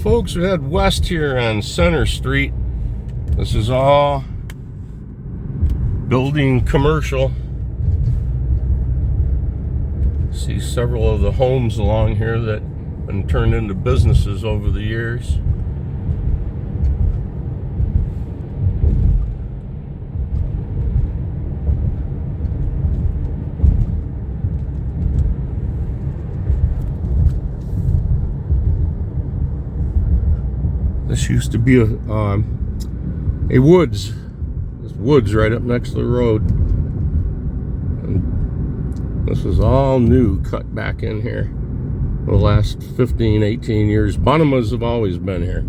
folks, we head west here on Center Street. This is all building commercial. See several of the homes along here that have been turned into businesses over the years. This used to be a woods. There's woods right up next to the road. And this is all new, cut back in here. The last 15, 18 years. Bonemas have always been here.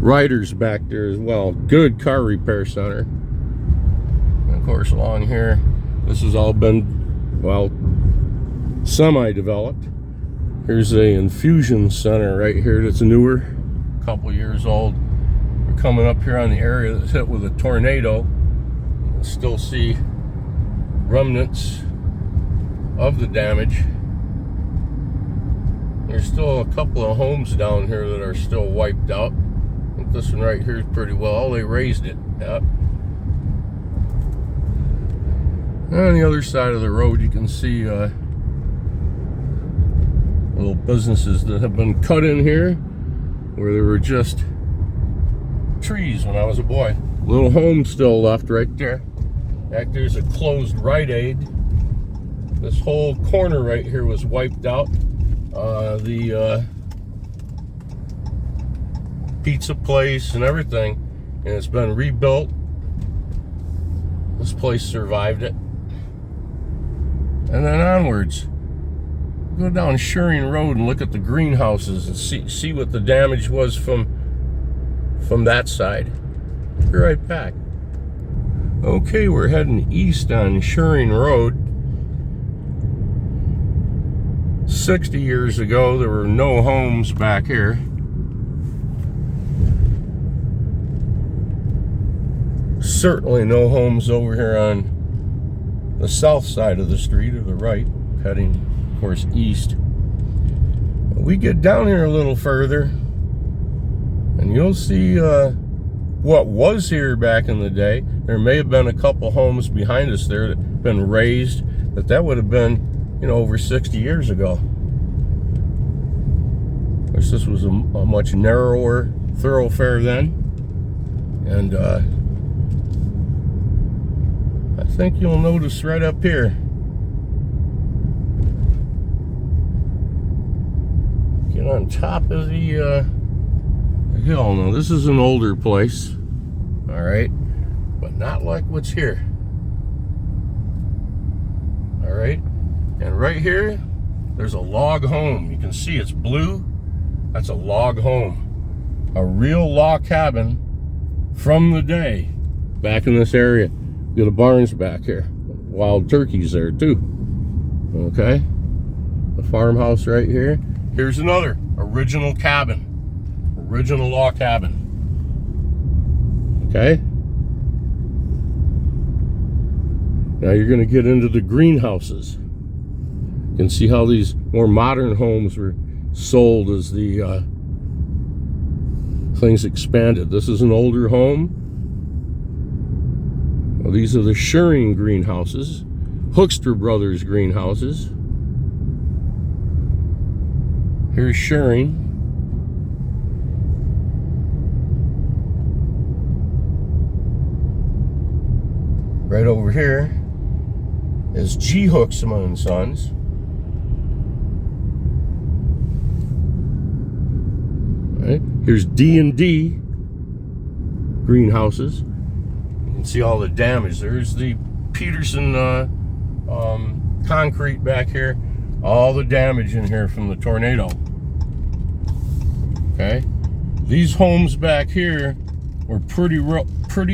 Riders back there as well. Good car repair center. And of course along here, this has all been, well, semi-developed. Here's a infusion center right here that's newer, a couple years old. We're coming up here on the area that's hit with a tornado. You can still see remnants of the damage. There's still a couple of homes down here that are still wiped out. I think this one right here is pretty well. They raised it. Yep. And on the other side of the road you can see little businesses that have been cut in here where there were just trees when I was a boy. Little home still left right there. Back there's a closed Rite Aid. This whole corner right here was wiped out. The pizza place and everything, and it's been rebuilt. This place survived it. And then onwards, go down ShraMM Road and look at the greenhouses and see what the damage was from that side. Be right back. Okay, we're heading east on ShraMM Road. 60 years ago, there were no homes back here. Certainly no homes over here on the south side of the street or the right, heading, of course, east. We get down here a little further and you'll see what was here back in the day. There may have been a couple homes behind us there that have been raised, but that would have been, you know, over 60 years ago. Of course, this was a much narrower thoroughfare then, and I think you'll notice right up here, get on top of the hill. Now this is an older place, all right, but not like what's here. All right, and right here there's a log home. You can see it's blue. That's a log home, a real log cabin from the day back in this area. Got a barns back here, wild turkeys there too. Okay, the farmhouse right here. Here's another original cabin, original log cabin. Okay, now you're going to get into the greenhouses. You can see how these more modern homes were sold as the things expanded. This is an older home. Well, these are the ShraMM Greenhouses, Hoekstra Brothers greenhouses. Here's ShraMM. Right over here is G. Hoekstra and Sons. Right. Here's D&D greenhouses. You can see all the damage. There's the Peterson concrete back here. All the damage in here from the tornado. Okay, these homes back here were pretty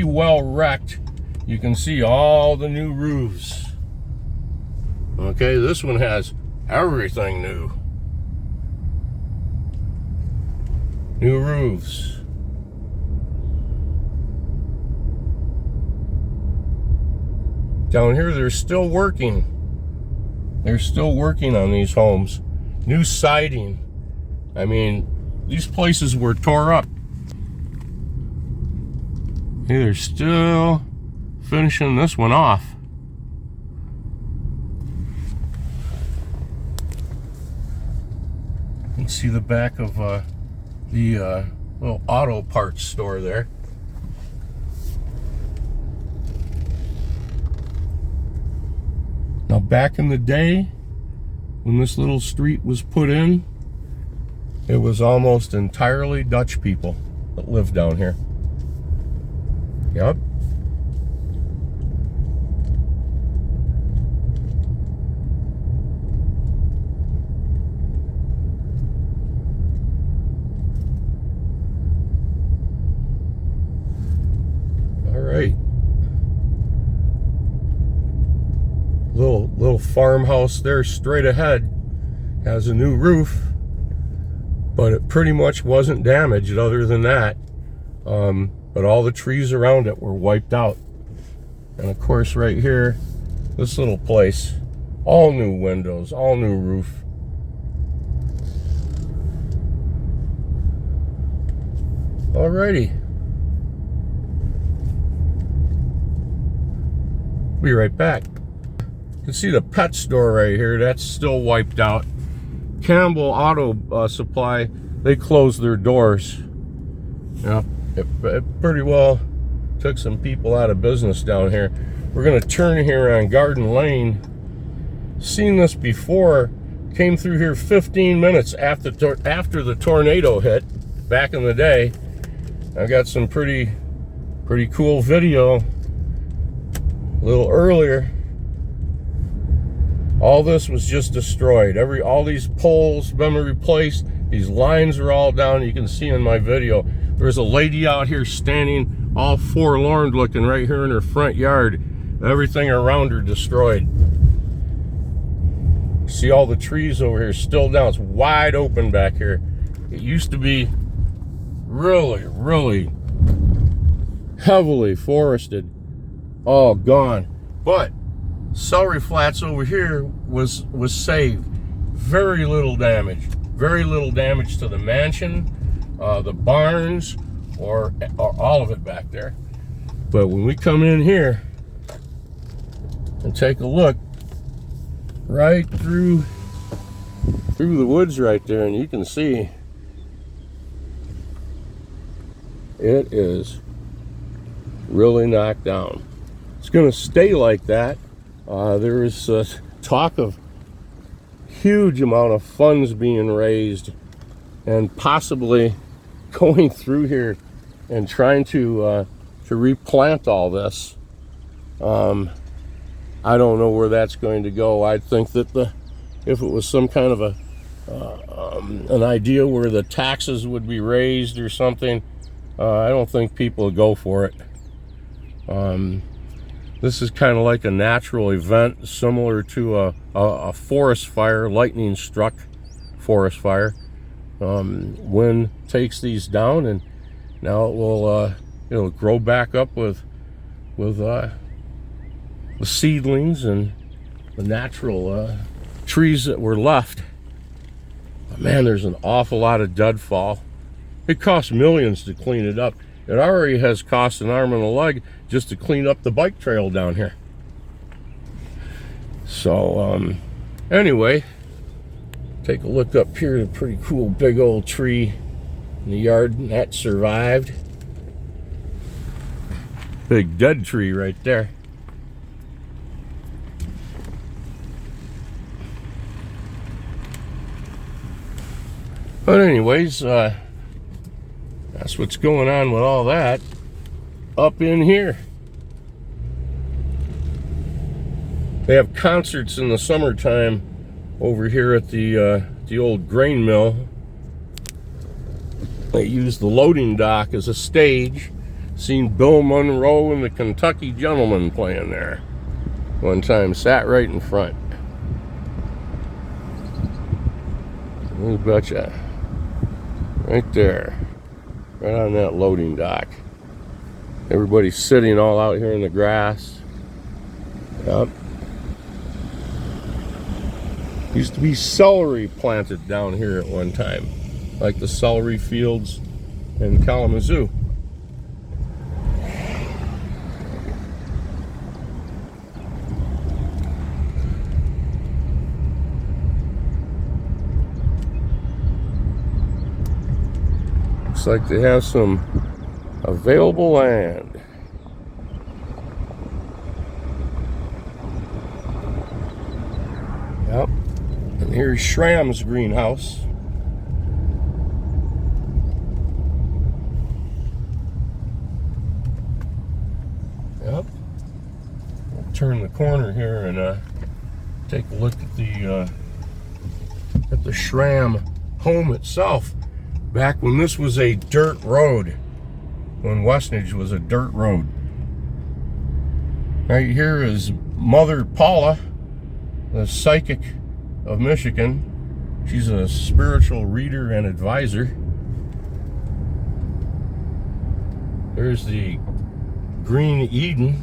well wrecked. You can see all the new roofs. Okay, this one has everything new. New roofs. Down here, they're still working. They're still working on these homes. new siding. I mean, these places were tore up. Hey, they're still finishing this one off. You can see the back of the little auto parts store there. Now, back in the day, when this little street was put in, it was almost entirely Dutch people that lived down here. Yep. All right. Little farmhouse there straight ahead has a new roof, but it pretty much wasn't damaged other than that. But all the trees around it were wiped out. And of course right here, this little place, all new windows, all new roof. Alrighty. Be right back. You can see the pet store right here, that's still wiped out. Campbell Auto Supply, they closed their doors. Yep. It pretty well took some people out of business down here. We're going to turn here on Garden Lane. Seen this before. Came through here 15 minutes after the tornado hit back in the day. I got some pretty cool video a little earlier. All this was just destroyed. All these poles been replaced. These lines are all down. You can see in my video. There's a lady out here standing all forlorn looking right here in her front yard. Everything around her destroyed. See all the trees over here still down. It's wide open back here. It used to be really heavily forested. All gone. But Celery Flats over here was saved. Very little damage. Very little damage to the mansion, the barns, or all of it back there. But when we come in here and take a look right through the woods right there, and you can see it is really knocked down. It's going to stay like that. There is talk of huge amount of funds being raised and possibly going through here and trying to replant all this. I don't know where that's going to go. I think that if it was some kind of an idea where the taxes would be raised or something, I don't think people would go for it. This is kind of like a natural event, similar to a forest fire, lightning struck forest fire. Wind takes these down, and now it will it'll grow back up with the seedlings and the natural trees that were left. But man, there's an awful lot of deadfall. It costs millions to clean it up. It already has cost an arm and a leg just to clean up the bike trail down here. So anyway, take a look up here at a pretty cool big old tree in the yard, and that survived. Big dead tree right there. But anyways, that's what's going on with all that up in here. They have concerts in the summertime over here at the old grain mill. They use the loading dock as a stage. Seen Bill Monroe and the Kentucky Gentlemen playing there one time. Sat right in front. You betcha. Right there. Right on that loading dock. Everybody's sitting all out here in the grass. Yep. Used to be celery planted down here at one time, like the celery fields in Kalamazoo. Looks like they have some available land. Yep. And here's ShraMM's Greenhouse. Yep. We'll turn the corner here and take a look at the ShraMM home itself. Back when this was a dirt road, when Westnedge was a dirt road. Right here is Mother Paula, the psychic of Michigan. She's a spiritual reader and advisor. There's the Green Eden.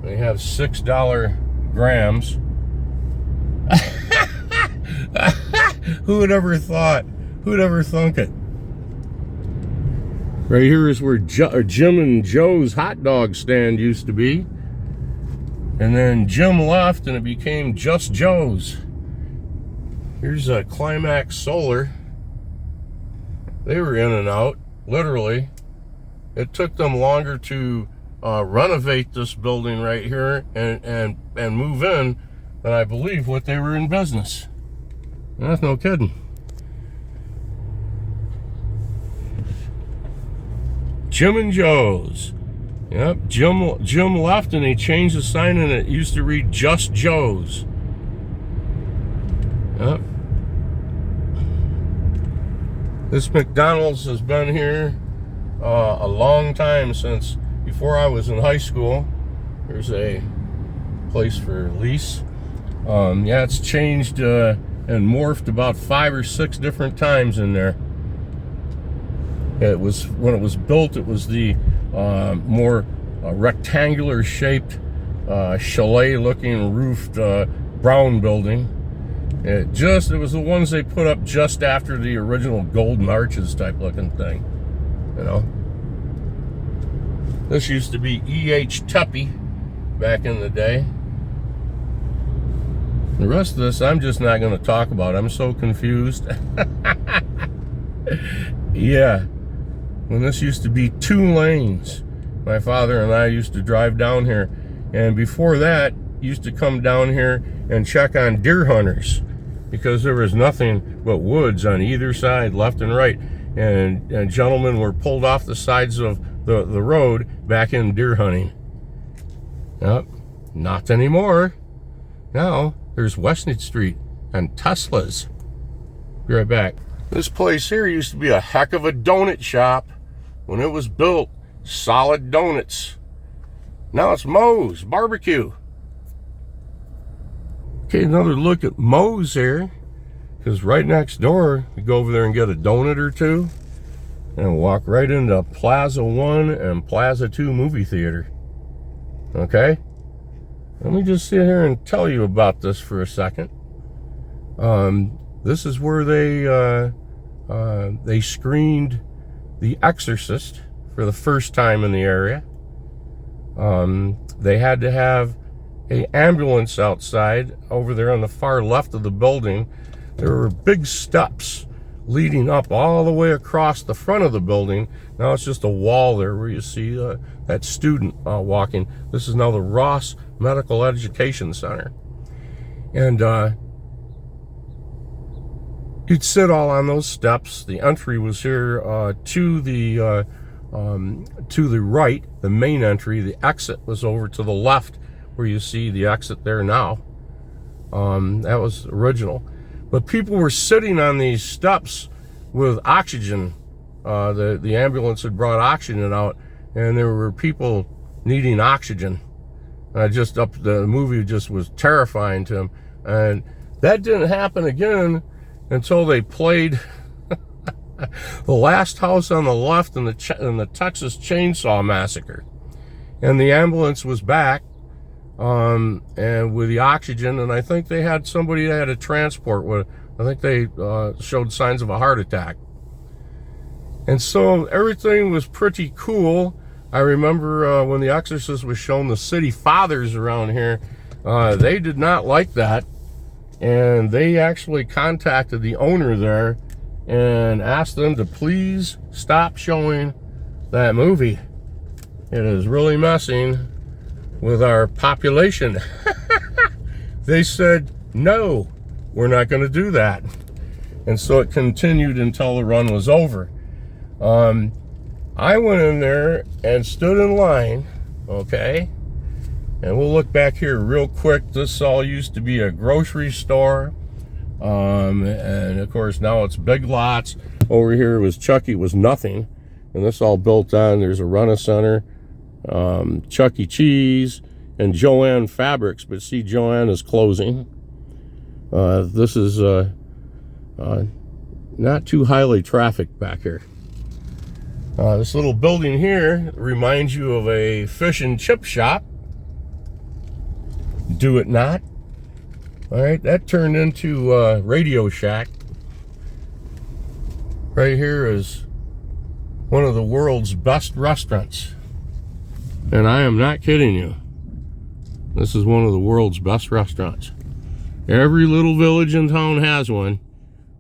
They have $6 grams. Who would ever thought? Who'd ever thunk it? Right here is where Jim and Joe's hot dog stand used to be. And then Jim left and it became Just Joe's. Here's a Climax Solar. They were in and out, literally. It took them longer to renovate this building right here and move in than I believe what they were in business. That's no kidding. Jim and Joe's. Yep, Jim left and he changed the sign and it used to read Just Joe's. Yep. This McDonald's has been here a long time, since before I was in high school. There's a place for lease. Yeah, it's changed and morphed about 5 or 6 different times in there. It was, when it was built, it was the more rectangular shaped chalet looking roofed brown building. It was the ones they put up just after the original Golden Arches type looking thing, you know. This used to be E.H. Tuppy back in the day. The rest of this I'm just not going to talk about. I'm so confused. Yeah. When this used to be 2 lanes, my father and I used to drive down here, and before that used to come down here and check on deer hunters, because there was nothing but woods on either side, left and right, and gentlemen were pulled off the sides of the road back in deer hunting. Yep, not anymore. Now there's Westnedge Street and Teslas. Be right back. This place here used to be a heck of a donut shop. When it was built, solid donuts. Now it's Moes Barbecue. Okay, another look at Moes here, because right next door, you go over there and get a donut or two, and walk right into Plaza 1 and Plaza 2 movie theater. Okay? Let me just sit here and tell you about this for a second. This is where they screened The Exorcist for the first time in the area. They had to have an ambulance outside over there on the far left of the building. There were big steps leading up all the way across the front of the building. Now it's just a wall there where you see that student walking. This is now the Ross Medical Education Center. And you'd sit all on those steps. The entry was here to the right, the main entry. The exit was over to the left, where you see the exit there now. That was original. But people were sitting on these steps with oxygen. The ambulance had brought oxygen out, and there were people needing oxygen. The movie just was terrifying to him. And that didn't happen again until they played The Last House on the Left in the Texas Chainsaw Massacre. And the ambulance was back and with the oxygen, and I think they had somebody that had a transport with, I think they showed signs of a heart attack. And so everything was pretty cool. I remember when the Exorcist was shown, the city fathers around here, they did not like that. And they actually contacted the owner there and asked them to please stop showing that movie. It is really messing with our population. They said, no, we're not going to do that. And so it continued until the run was over. I went in there and stood in line, okay? And we'll look back here real quick. This all used to be a grocery store. And of course now it's Big Lots. Over here was Chuck E. was nothing. And this all built on, there's a Rent-A-Center, Chuck E. Cheese, and Joann Fabrics. But see, Joann is closing. This is not too highly trafficked back here. This little building here reminds you of a fish and chip shop. Do it not? All right, that turned into Radio Shack. Right here is one of the world's best restaurants. And I am not kidding you. This is one of the world's best restaurants. Every little village in town has one.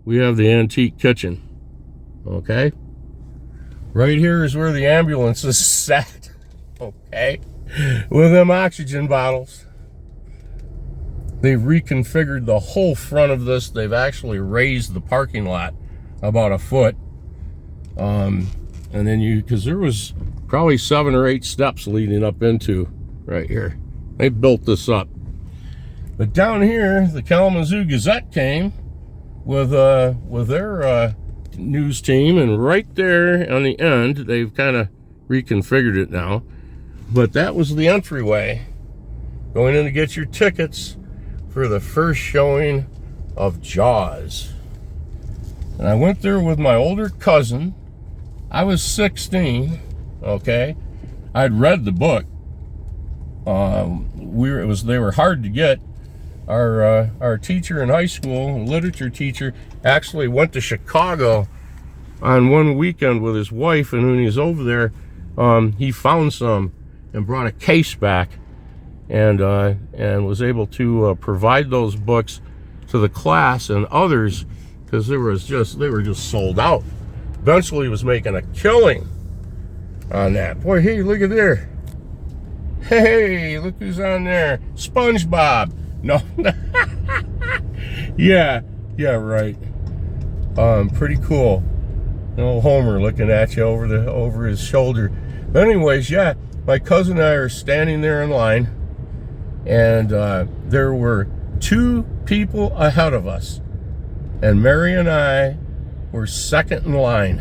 We have the antique kitchen. Okay? Right here is where the ambulances sat. Okay? With them oxygen bottles. They've reconfigured the whole front of this. They've actually raised the parking lot about a foot. And then because there was probably 7 or 8 steps leading up into right here. They built this up. But down here, the Kalamazoo Gazette came with their news team, and right there on the end, they've kind of reconfigured it now. But that was the entryway. Going in to get your tickets for the first showing of Jaws. And I went there with my older cousin. I was 16, okay? I'd read the book. They were hard to get. Our teacher in high school, literature teacher, actually went to Chicago on one weekend with his wife, and when he was over there, he found some and brought a case back, and was able to provide those books to the class and others, because they were just sold out. Eventually, he was making a killing on that. Boy, hey, look at there. Hey, look who's on there. SpongeBob. No. yeah, right. Pretty cool. Old Homer looking at you over his shoulder. But anyways, yeah, my cousin and I are standing there in line, and there were 2 people ahead of us, and Mary and I were second in line,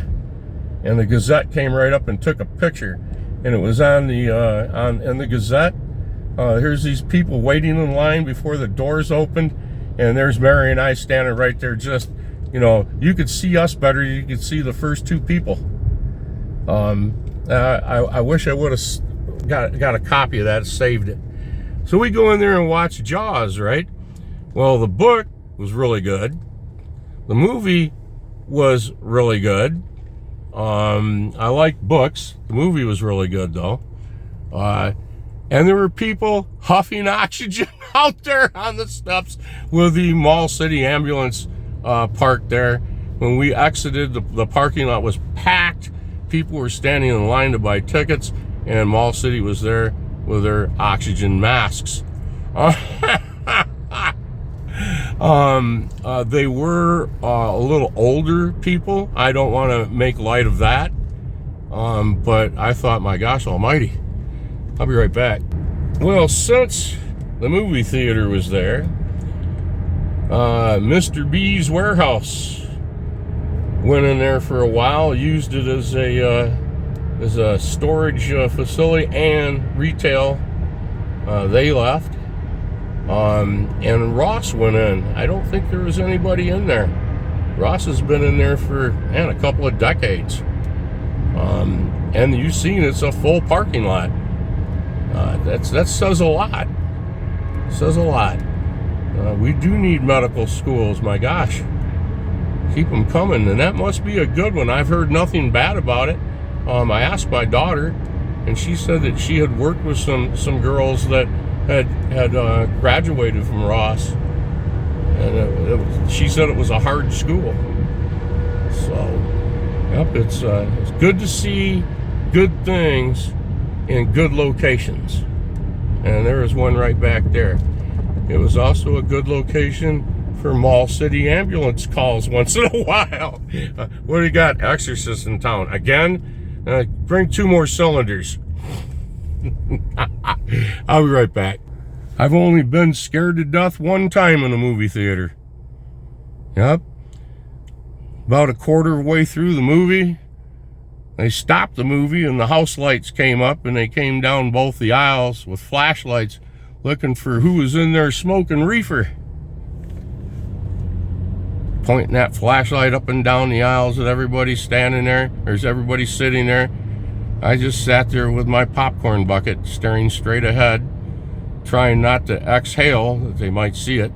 and the Gazette came right up and took a picture, and it was on in the Gazette. Here's these people waiting in line before the doors opened, and there's Mary and I standing right there. Just, you could see us better. You could see the first 2 people. I wish I would have got a copy of that, saved it. So we go in there and watch Jaws, right? Well, the book was really good. The movie was really good. I like books. The movie was really good, though. And there were people huffing oxygen out there on the steps with the Mall City ambulance parked there. When we exited, the parking lot was packed. People were standing in line to buy tickets, and Mall City was there with their oxygen masks. They were a little older people. I don't want to make light of that. But I thought, my gosh almighty. I'll be right back. Well, since the movie theater was there, Mr. B's Warehouse went in there for a while, used it as a storage facility and retail. They left. And Ross went in. I don't think there was anybody in there. Ross has been in there for, a couple of decades. And you've seen it's a full parking lot. That says a lot. Says a lot. We do need medical schools, my gosh. Keep them coming, and that must be a good one. I've heard nothing bad about it. I asked my daughter, and she said that she had worked with some girls that had graduated from Ross, and she said it was a hard school. So, yep, it's good to see good things in good locations. And there is one right back there. It was also a good location for Mall City ambulance calls once in a while. What do you got? Exorcist in town again? Bring 2 more cylinders. I'll be right back. I've only been scared to death one time in a movie theater. Yep. About a quarter way through the movie, they stopped the movie and the house lights came up, and they came down both the aisles with flashlights looking for who was in there smoking reefer. Pointing that flashlight up and down the aisles at everybody standing there. There's everybody sitting there. I just sat there with my popcorn bucket staring straight ahead, trying not to exhale that they might see it.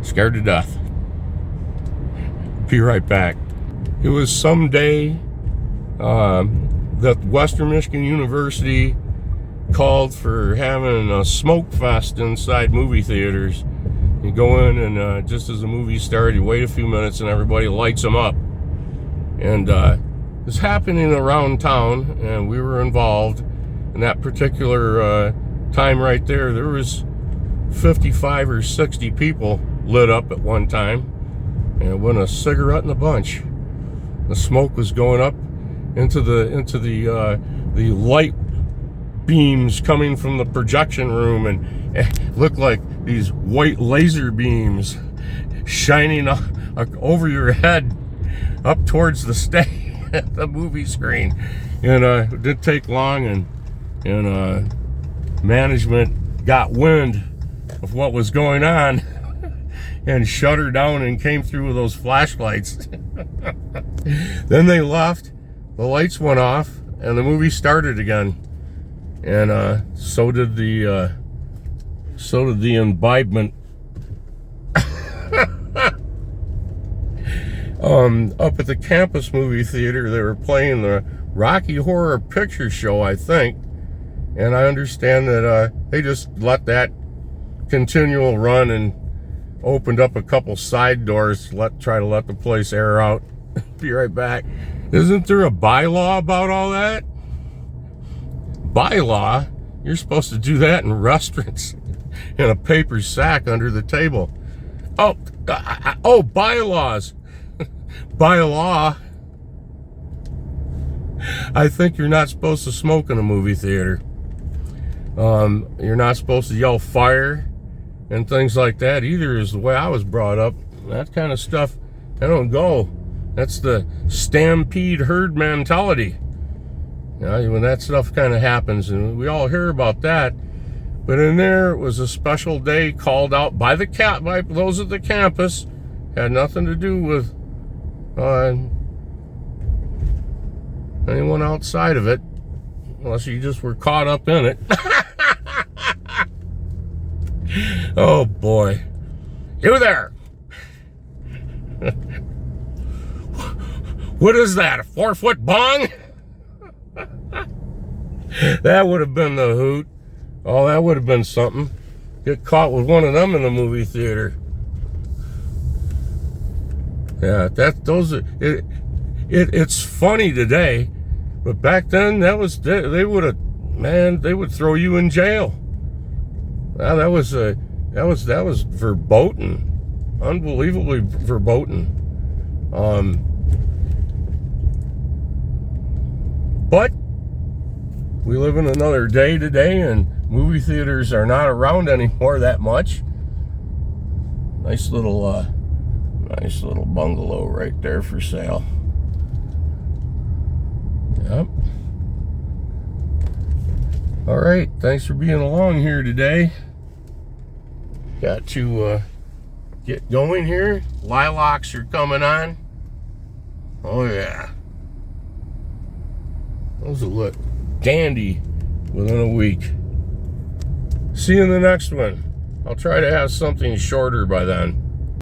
Scared to death. Be right back. It was some day that Western Michigan University called for having a smoke fest inside movie theaters. You go in and just as the movie started, you wait a few minutes and everybody lights them up. And it's happening around town, and we were involved in that particular time right there. There was 55 or 60 people lit up at one time, and it went a cigarette in a bunch. The smoke was going up into the light beams coming from the projection room, and it looked like these white laser beams shining over your head up towards the stage, the movie screen. And it didn't take long, and management got wind of what was going on and shut her down and came through with those flashlights. Then they left, the lights went off, and the movie started again. And so did the imbibement. Up at the campus movie theater, they were playing the Rocky Horror Picture Show, I think. And I understand that they just let that continual run and opened up a couple side doors to try to let the place air out. Be right back. Isn't there a bylaw about all that? Bylaw? You're supposed to do that in restaurants in a paper sack under the table. Oh, bylaws. By law, I think you're not supposed to smoke in a movie theater. You're not supposed to yell fire and things like that either, is the way I was brought up. That kind of stuff, I don't go. That's the stampede herd mentality. You know, when that stuff kind of happens, and we all hear about that. But in there, it was a special day called out by those at the campus. Had nothing to do with anyone outside of it, unless you just were caught up in it. Oh boy. You there. What is that, a 4-foot bong? That would have been the hoot. Oh, that would have been something. Get caught with one of them in the movie theater. Yeah, it's funny today, but back then they would throw you in jail. Well, that was verboten, unbelievably verboten. But we live in another day today, and movie theaters are not around anymore that much. Nice little bungalow right there for sale. Yep. All right, thanks for being along here today. Got to get going here. Lilacs are coming on. Oh yeah. Those will look dandy within a week. See you in the next one. I'll try to have something shorter by then.